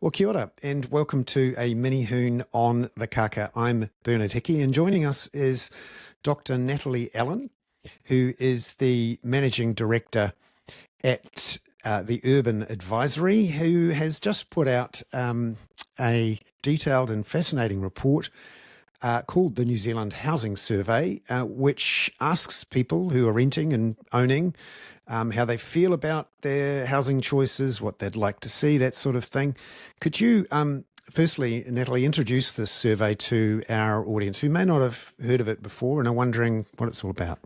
Well, kia ora, and welcome to a Mini-Hoon on the Kaka. I'm Bernard Hickey, and joining us is Dr. Natalie Allen, who is the Managing Director at the Urban Advisory, who has just put out a detailed and fascinating report called the New Zealand Housing Survey, which asks people who are renting and owning how they feel about their housing choices, what they'd like to see, that sort of thing. Could you, firstly, Natalie, introduce this survey to our audience who may not have heard of it before and are wondering what it's all about?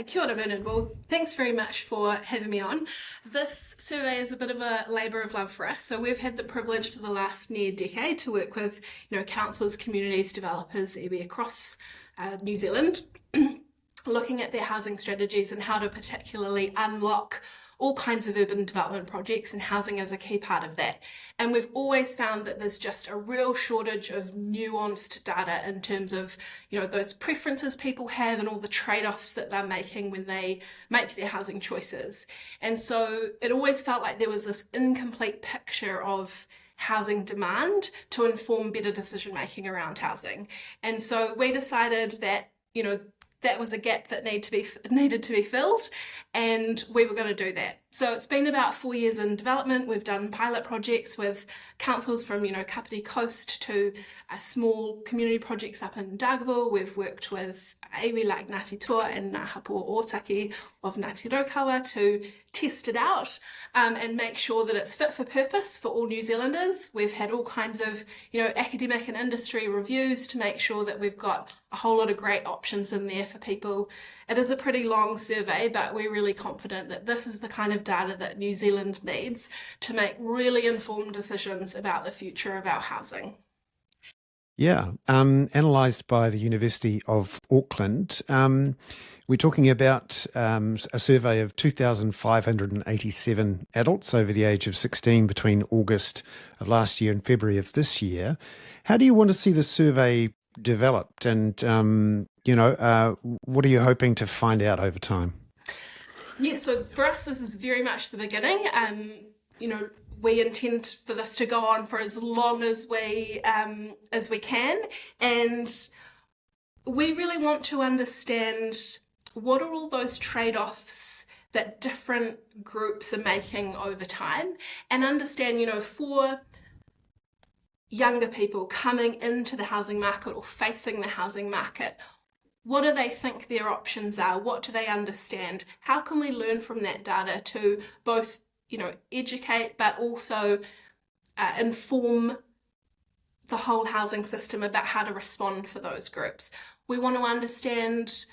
Kia ora, Bernard. Well, thanks very much for having me on. This survey is a bit of a labour of love for us. So we've had the privilege for the last near decade to work with, councils, communities, developers, iwi across New Zealand, looking at their housing strategies and how to particularly unlock all kinds of urban development projects, and housing is a key part of that. And we've always found that there's just a real shortage of nuanced data in terms of, those preferences people have and all the trade-offs that they're making when they make their housing choices. And so it always felt like there was this incomplete picture of housing demand to inform better decision making around housing. And so we decided that, that was a gap that needed to be filled, and we were going to do that. So it's been about 4 years in development. We've done pilot projects with councils from, Kapiti Coast to small community projects up in Dargaville. We've worked with iwi like Ngāti Toa and Ngā Hapua Ōtaki of Ngāti Raukawa to test it out and make sure that it's fit for purpose for all New Zealanders. We've had all kinds of, academic and industry reviews to make sure that we've got a whole lot of great options in there for people. It is a pretty long survey, but we're really confident that this is the kind of data that New Zealand needs to make really informed decisions about the future of our housing. Yeah, analysed by the University of Auckland. We're talking about a survey of 2,587 adults over the age of 16 between August of last year and February of this year. How do you want to see the survey developed, and what are you hoping to find out over time? Yes, so for us this is very much the beginning. We intend for this to go on for as long as we can, and we really want to understand what are all those trade-offs that different groups are making over time, and understand, for younger people coming into the housing market or facing the housing market, what do they think their options are? What do they understand? How can we learn from that data to both, educate, but also inform the whole housing system about how to respond for those groups? We want to understand,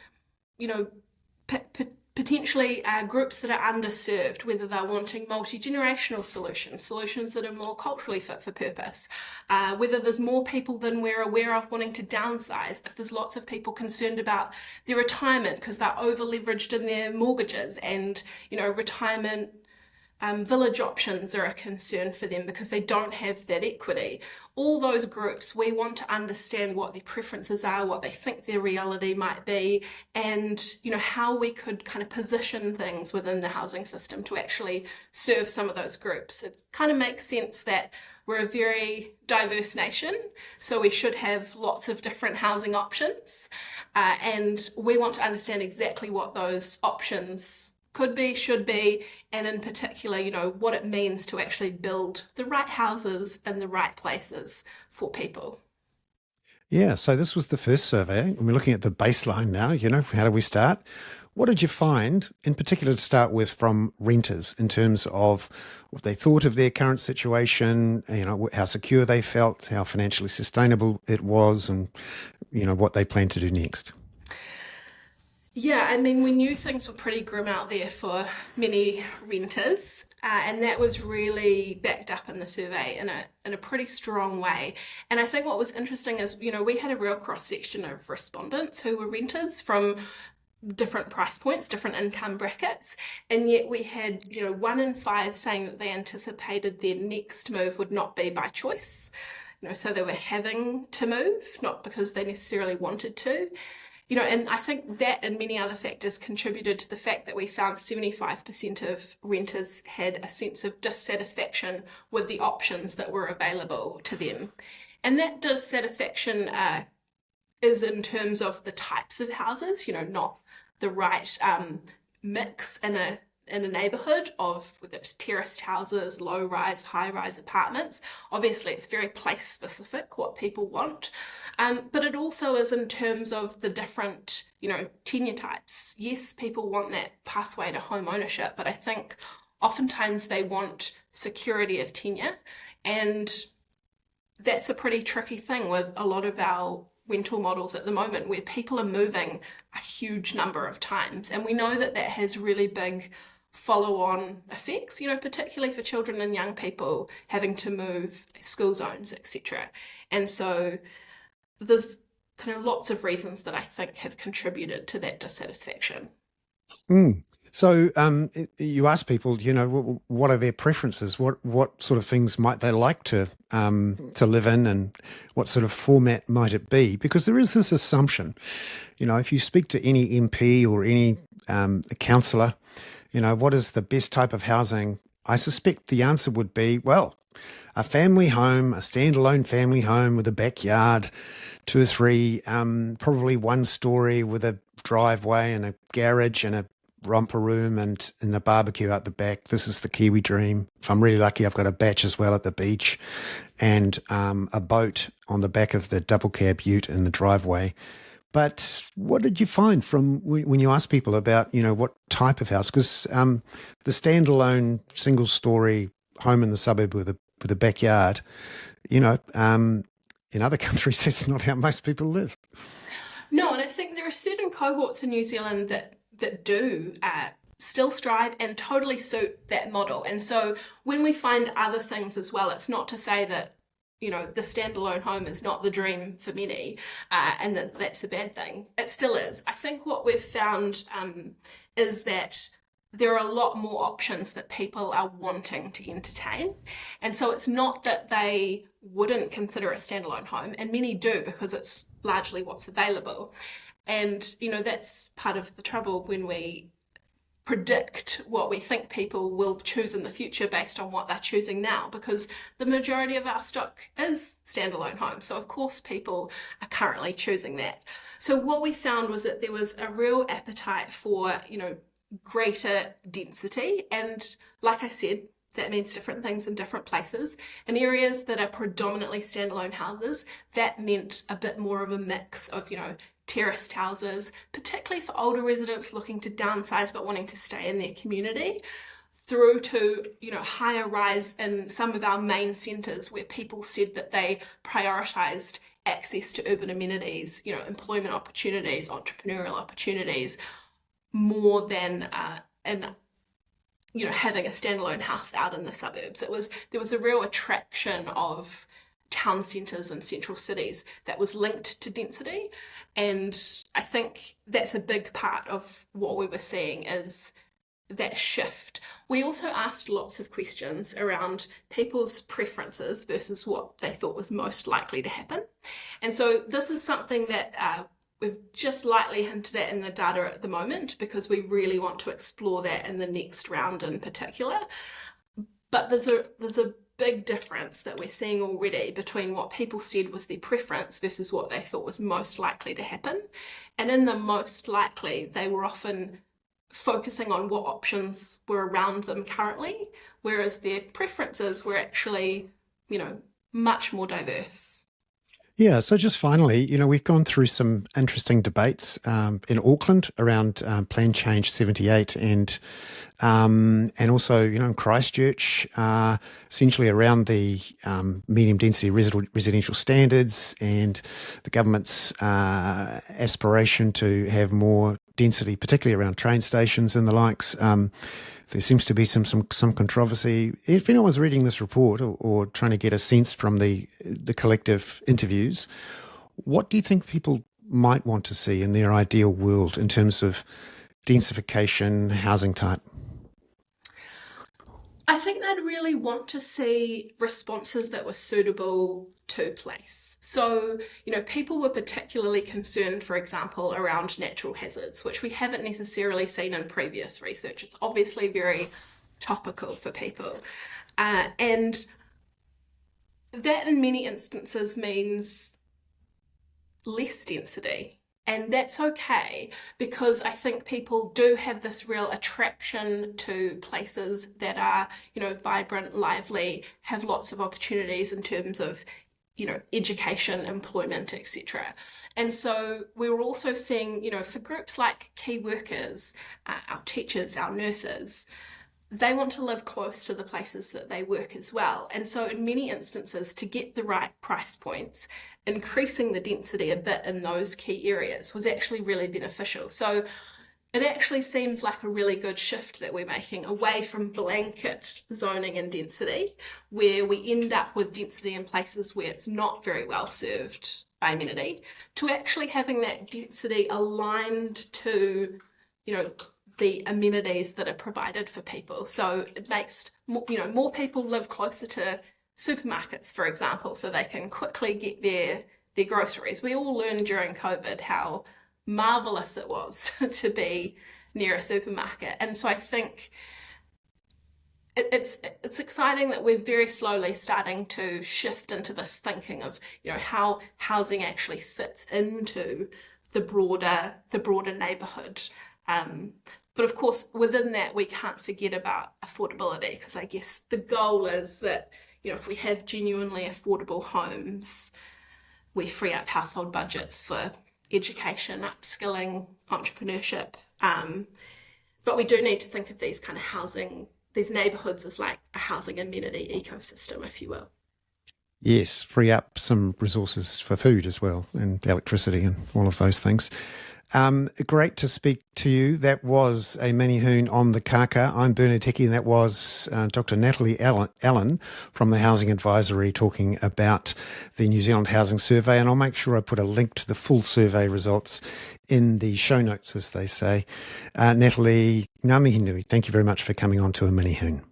potentially groups that are underserved, whether they're wanting multi-generational solutions that are more culturally fit for purpose, whether there's more people than we're aware of wanting to downsize, if there's lots of people concerned about their retirement because they're over-leveraged in their mortgages, and, retirement village options are a concern for them because they don't have that equity. All those groups, we want to understand what their preferences are, what they think their reality might be, and how we could kind of position things within the housing system to actually serve some of those groups. It kind of makes sense that we're a very diverse nation, so we should have lots of different housing options, and we want to understand exactly what those options could be, should be, and in particular, what it means to actually build the right houses in the right places for people. Yeah, so this was the first survey, and we're looking at the baseline now, how do we start? What did you find, in particular to start with, from renters in terms of what they thought of their current situation, how secure they felt, how financially sustainable it was, and, what they plan to do next? Yeah, we knew things were pretty grim out there for many renters, and that was really backed up in the survey in a pretty strong way. And I think what was interesting is, we had a real cross-section of respondents who were renters from different price points, different income brackets, and yet we had 1 in 5 saying that they anticipated their next move would not be by choice. So they were having to move, not because they necessarily wanted to. And I think that and many other factors contributed to the fact that we found 75% of renters had a sense of dissatisfaction with the options that were available to them. And that dissatisfaction is in terms of the types of houses, not the right mix in a neighbourhood of whether it's terraced houses, low-rise, high-rise apartments. Obviously, it's very place-specific what people want, but it also is in terms of the different, tenure types. Yes, people want that pathway to home ownership, but I think oftentimes they want security of tenure, and that's a pretty tricky thing with a lot of our rental models at the moment, where people are moving a huge number of times, and we know that that has really big follow-on effects, particularly for children and young people having to move school zones, etc. And so there's kind of lots of reasons that I think have contributed to that dissatisfaction. So you ask people, what are their preferences? What sort of things might they like to live in, and what sort of format might it be? Because there is this assumption, if you speak to any MP or any councillor, what is the best type of housing? I suspect the answer would be, well, a family home, a standalone family home with a backyard, 2 or 3, probably 1 story with a driveway and a garage and a romper room and a barbecue out the back. This is the Kiwi dream. If I'm really lucky, I've got a batch as well at the beach, and a boat on the back of the double cab ute in the driveway. But what did you find from when you asked people about, what type of house? Because the standalone single story home in the suburb with a backyard, in other countries, that's not how most people live. No, and I think there are certain cohorts in New Zealand that do still strive and totally suit that model. And so when we find other things as well, it's not to say that the standalone home is not the dream for many, and that's a bad thing. It still is. I think what we've found is that there are a lot more options that people are wanting to entertain. And so it's not that they wouldn't consider a standalone home, and many do because it's largely what's available. And, that's part of the trouble when we predict what we think people will choose in the future based on what they're choosing now, because the majority of our stock is standalone homes. So of course people are currently choosing that. So what we found was that there was a real appetite for, greater density. And like I said, that means different things in different places. In areas that are predominantly standalone houses, that meant a bit more of a mix of, terraced houses, particularly for older residents looking to downsize but wanting to stay in their community, through to higher rise in some of our main centres where people said that they prioritised access to urban amenities, employment opportunities, entrepreneurial opportunities, more than having a standalone house out in the suburbs. There was a real attraction of town centres and central cities that was linked to density. And I think that's a big part of what we were seeing is that shift. We also asked lots of questions around people's preferences versus what they thought was most likely to happen. And so this is something that we've just lightly hinted at in the data at the moment, because we really want to explore that in the next round in particular. But there's a big difference that we're seeing already between what people said was their preference versus what they thought was most likely to happen. And in the most likely, they were often focusing on what options were around them currently, whereas their preferences were actually, much more diverse. Yeah, so just finally, we've gone through some interesting debates in Auckland around Plan Change 78 and also, in Christchurch, essentially around the medium density residential standards and the government's aspiration to have more density, particularly around train stations and the likes. There seems to be some controversy. If anyone's reading this report or trying to get a sense from the collective interviews, what do you think people might want to see in their ideal world in terms of densification, housing type? I think they'd really want to see responses that were suitable to place. So, people were particularly concerned, for example, around natural hazards, which we haven't necessarily seen in previous research. It's obviously very topical for people. And that in many instances means less density. And that's okay, because I think people do have this real attraction to places that are, vibrant, lively, have lots of opportunities in terms of, education, employment, etc. And so we were also seeing, for groups like key workers, our teachers, our nurses, they want to live close to the places that they work as well. And so in many instances, to get the right price points, increasing the density a bit in those key areas was actually really beneficial. So it actually seems like a really good shift that we're making away from blanket zoning and density, where we end up with density in places where it's not very well served by amenity, to actually having that density aligned to, the amenities that are provided for people. So it makes more people live closer to supermarkets, for example, so they can quickly get their groceries. We all learned during COVID how marvelous it was to be near a supermarket. And so I think it's exciting that we're very slowly starting to shift into this thinking of how housing actually fits into the broader neighborhood. But of course, within that, we can't forget about affordability, because I guess the goal is that, if we have genuinely affordable homes, we free up household budgets for education, upskilling, entrepreneurship. But we do need to think of these kind of these neighbourhoods as like a housing amenity ecosystem, if you will. Yes, free up some resources for food as well, and electricity and all of those things. Great to speak to you. That was a Mini-Hoon on the Kaka. I'm Bernard Hickey, and that was Dr. Natalie Allen from the Housing Advisory talking about the New Zealand Housing Survey. And I'll make sure I put a link to the full survey results in the show notes, as they say. Natalie, ngā mihi nui, thank you very much for coming on to a Mini-Hoon.